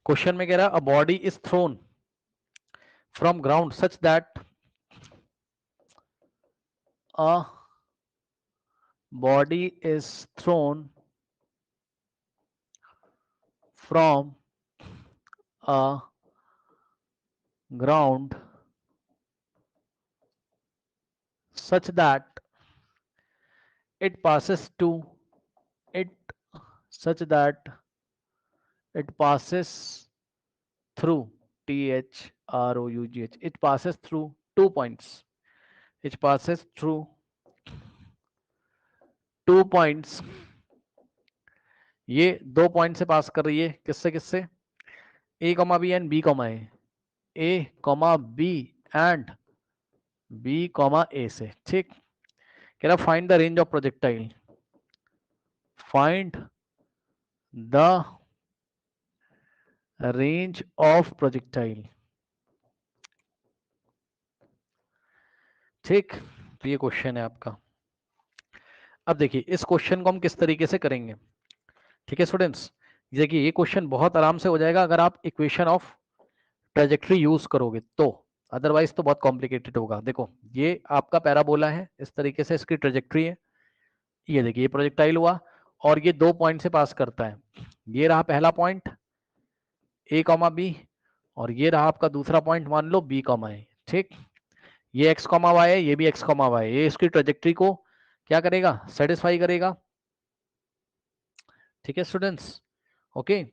Question में कह रहा है a body is throne from ground such that a body is throne from a ground such that it passes to it such that it passes through THROUGH it passes through 2 points. It passes through 2 points. ये 2 point से पास कर रही है, किससे किससे, A comma B and B comma A comma B and B comma A से। ठीक, कह रहा find the range of projectile, find the range of projectile. ठीक, तो ये क्वेश्चन है आपका। अब देखिए इस क्वेश्चन को हम किस तरीके से करेंगे। ठीक है स्टूडेंट्स, देखिए ये क्वेश्चन बहुत आराम से हो जाएगा अगर आप इक्वेशन ऑफ ट्रेजेक्ट्री यूज करोगे तो, अदरवाइज तो बहुत कॉम्प्लिकेटेड होगा। देखो ये आपका पैराबोला है, इस तरीके से इसकी ट्रेजेक्ट्री है। ये देखिए ये प्रोजेक्टाइल हुआ और ये 2 पॉइंट से पास करता है। ये रहा पहला पॉइंट ए कॉमा बी, और ये रहा आपका दूसरा पॉइंट मान लो बी कॉमा ए। ठीक, ये एक्स कॉमा वाई है, ये भी एक्स कॉमा वाई, ये इसकी ट्रेजेक्ट्री को क्या करेगा, सेटिस्फाई करेगा। ठीक है स्टूडेंट्स, ओके।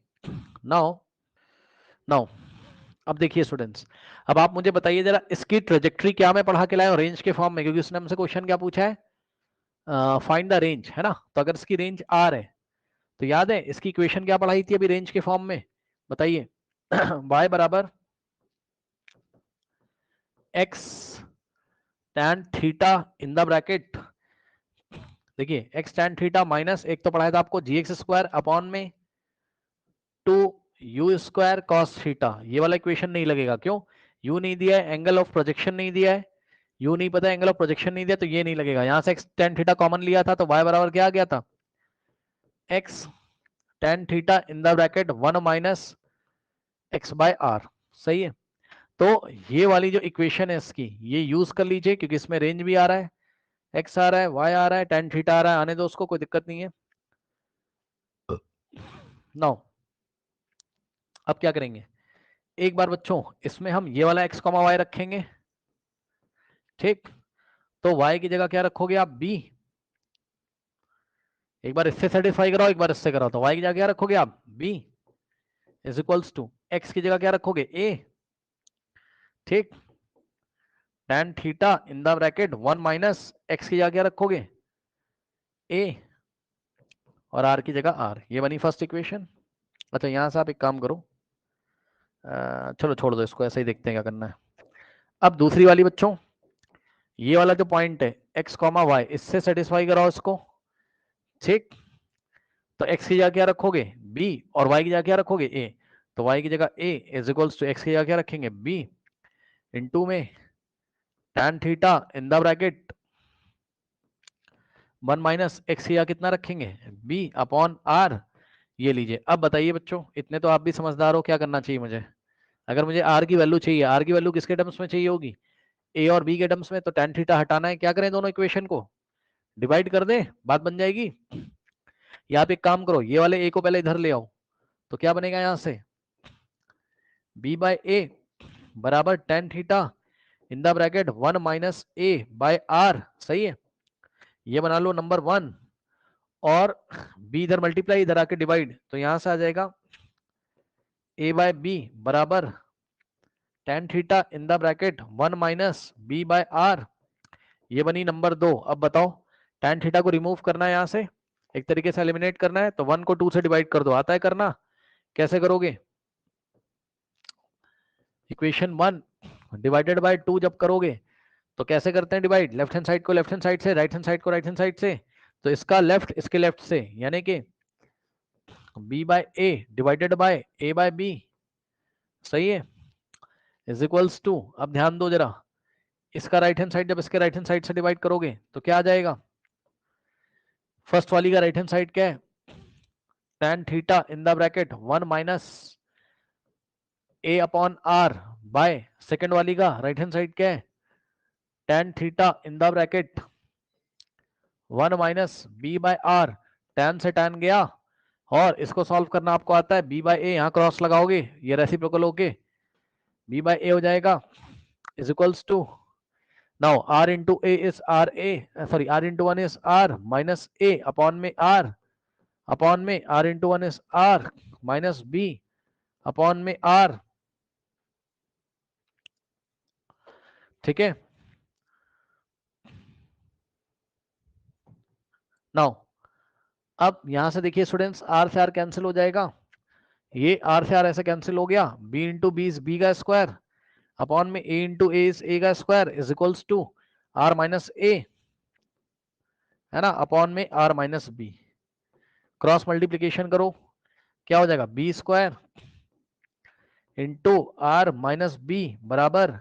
नाउ नाउ अब देखिए स्टूडेंट्स, अब आप मुझे बताइए जरा इसकी ट्रेजेक्ट्री क्या मैं पढ़ा के लाया हूं रेंज के फॉर्म में, क्योंकि उसने हमसे क्वेश्चन क्या पूछा है, फाइंड द रेंज, है ना। तो अगर इसकी रेंज आर है तो याद है इसकी इक्वेशन क्या पढ़ाई थी अभी रेंज के फॉर्म में, बताइए। y बराबर x tan theta in the bracket, देखिए x tan थीटा माइनस एक तो पढ़ाया था आपको gx स्क्वायर अपॉन में 2u² cos थीटा। ये वाला इक्वेशन नहीं लगेगा, क्यों, u नहीं दिया है, एंगल ऑफ प्रोजेक्शन नहीं दिया है, u नहीं पता, एंगल ऑफ प्रोजेक्शन नहीं दिया, तो ये नहीं लगेगा। यहां से x tan थीटा कॉमन लिया था तो y बराबर क्या आ गया था, x tan theta in the bracket 1 minus x by r. सही है, तो ये वाली जो इक्वेशन है इसकी ये यूज कर लीजिए, क्योंकि इसमें रेंज भी आ रहा है, x आ रहा है, y आ रहा है, tan थीटा आ रहा है, आने दो उसको, कोई दिक्कत नहीं है। नाउ अब क्या करेंगे, एक बार बच्चों इसमें हम ये वाला x कॉमा वाई रखेंगे। ठीक, तो y की जगह क्या रखोगे आप, b। एक बार इससे सेटिस्फाई कराओ, एक बार इससे कराओ, तो y की जगह क्या रखोगे आप, b is equals to x की जगह क्या रखोगे, a। ठीक, tan theta in the bracket 1 minus x की जगह क्या रखोगे, a, और r की जगह r। ये बनी फर्स्ट इक्वेशन। अच्छा यहां से आप एक काम करो, चलो छोड़ दो इसको, ऐसे ही देखते हैं क्या करना है। अब दूसरी वाली बच्चों, ये वाला जो पॉइंट है x कॉमा वाई, इससे सेटिस्फाई कराओ इसको। ठीक, तो x की जगह क्या रखोगे, b, और y की जगह क्या रखोगे, a। तो y की जगह a is equals to x की जगह क्या रखेंगे, b इनटू में tan theta in the bracket 1 minus x की जगह कितना रखेंगे, b अपॉन r। ये लीजिए। अब बताइए बच्चों, इतने तो आप भी समझदार हो, क्या करना चाहिए मुझे, अगर मुझे r की वैल्यू चाहिए, r की वैल्यू किसके टर्म्स में चाहिए होगी, a और b के टर्म्स में, तो tan थीटा हटाना है, क्या करें, दोनों इक्वेशन को डिवाइड कर दें, बात बन जाएगी। या आप एक काम करो, ये वाले a को पहले इधर ले आओ, तो क्या बनेगा यहां से, b बाय ए बराबर tan theta in the bracket 1 minus a by r। सही है, ये बना लो नंबर 1, और b इधर मल्टीप्लाई, इधर आके डिवाइड, तो यहां से आ जाएगा a बाय b बराबर tan theta in the bracket 1 minus b by r। ये बनी नंबर 2। अब बताओ, tan थीटा को रिमूव करना है, यहां से एक तरीके से एलिमिनेट करना है, तो 1 को 2 से डिवाइड कर दो, आता है करना, कैसे करोगे, इक्वेशन 1 डिवाइडेड बाय 2 जब करोगे तो कैसे करते हैं डिवाइड, लेफ्ट हैंड साइड को लेफ्ट हैंड साइड से, राइट हैंड साइड को राइट हैंड साइड से, तो इसका लेफ्ट इसके लेफ्ट से, यानी कि b by a divided by a by b। सही है, इज इक्वल्स टू, अब ध्यान दो जरा, इसका राइट हैंड साइड जब इसके राइट हैंड साइड से डिवाइड करोगे तो क्या आ जाएगा, फर्स्ट वाली का राइट हैंड साइड क्या है, tan theta in the bracket 1 minus a upon r by second वाली का राइट हैंड साइड क्या है, tan theta in the bracket 1 minus b by r, tan से tan गया, और इसको सॉल्व करना आपको आता है, बी बाय ए यहाँ क्रॉस लगाओगे ये रेसिप्रोकल होके बी बाय ए हो जाएगा is equals to, now r into A is r a, sorry r into one is r minus a upon में r into one is r minus b upon में r, ठीक है। Now अब यहां से देखिए स्टूडेंट्स, r से r cancel हो जाएगा, ये r से r ऐसे कैंसिल हो गया, b into B is b का स्क्वायर अपॉन में a into A is a का square is equals to r minus a, है ना, अपॉन में r minus b, cross multiplication करो क्या हो जाएगा, B square into R minus B बराबर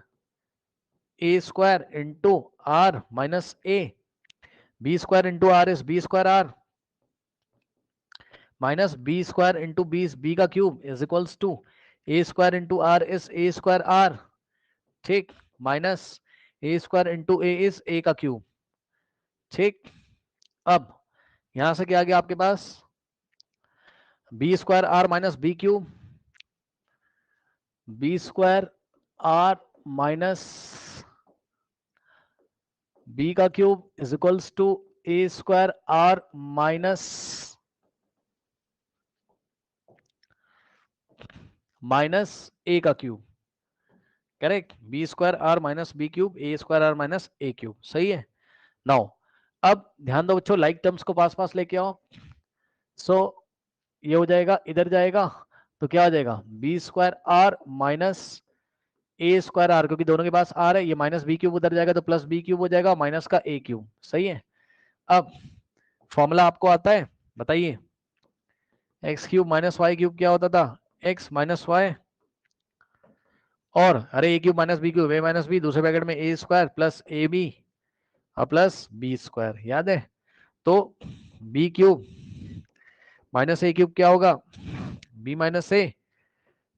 A square into R minus A, B square into R is B square are minus B square into B का cube is equals to A square into R is A square R, ठीक, minus A square into A is A का cube, ठीक। अब यहां से क्या आ गया आपके पास, B square are minus B cube, B square are minus B का cube is equals to A square are minus A का cube, correct, B square are minus B cube A square are minus A cube, सही है। Now अब ध्यान दो बच्चों, like terms को पास पास लेके आओ, सो ये हो जाएगा, इधर जाएगा तो क्या हो जाएगा, B square are minus A square r, क्योंकि दोनों के पास आर है, ये माइनस बी क्यूब उधर जाएगा तो प्लस बी क्यूब हो जाएगा, माइनस का ए क्यूब, सही है। अब फॉर्मूला आपको आता है, बताइए, x cube minus y cube क्या होता था, एक्स माइनस वाई, और अरे a cube minus B cube a minus b, दूसरे ब्रैकेट में a square plus A B और प्लस बी स्क्वायर, याद है, तो बी क्यूब माइनस ए क्यूब क्या होगा, बी माइनस ए,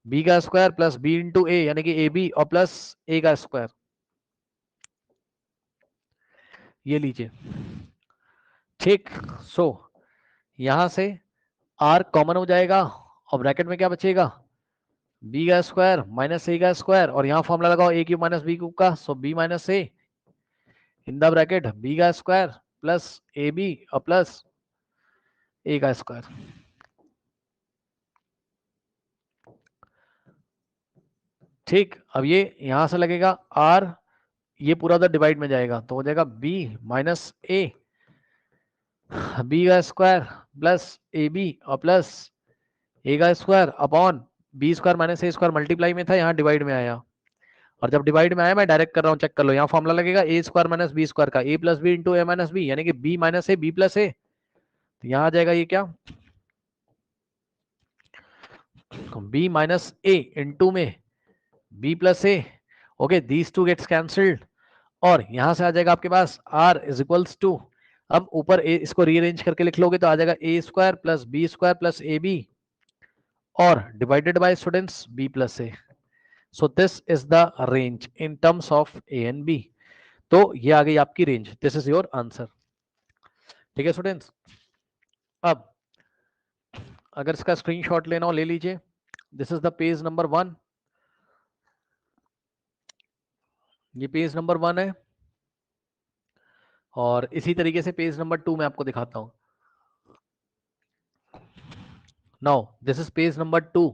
बी का square plus B into a यानी कि ए बी और प्लस ए का स्क्वायर, ये लीजिए, ठीक। सो यहां से आर कॉमन हो जाएगा और ब्रैकेट में क्या बचेगा, बी का स्क्वायर माइनस ए का स्क्वायर, और यहाँ फॉर्मूला लगाओ A cube minus B cube का, so B minus A in the bracket B का स्क्वायर प्लस ए बी और प्लस ए का स्क्वायर, ठीक। अब ये यहां से लगेगा आर, ये पूरा उधर डिवाइड में जाएगा तो हो जाएगा बी माइनस ए बी का स्क्वायर प्लस ए बी और प्लस ए का square upon B square minus ए स्क्वायर, मल्टीप्लाई में था यहाँ डिवाइड में आया, और जब डिवाइड में आया मैं डायरेक्ट कर रहा हूँ, चेक कर लो, यहाँ फॉर्मूला लगेगा A square minus B square का, A plus B into A minus B यानी कि B minus A B plus A, तो यहाँ आ जाएगा ये क्या, बी माइनस ए इंटू में B plus A, okay, these two gets cancelled, और यहां से आ जाएगा आपके पास r इज इक्वल्स टू, अब ऊपर a इसको रीअरेंज करके लिख लोगे तो आ जाएगा A square plus B square plus A B और divided by students b plus A, so this is the range in terms of a and b, तो ये आ गई आपकी रेंज, दिस इज योर आंसर, ठीक है स्टूडेंट्स। अब अगर इसका स्क्रीनशॉट लेना हो ले लीजिए, this is the page number 1, ये पेज नंबर 1 है, और इसी तरीके से पेज नंबर 2 मैं आपको दिखाता हूं। Now this is page number 2,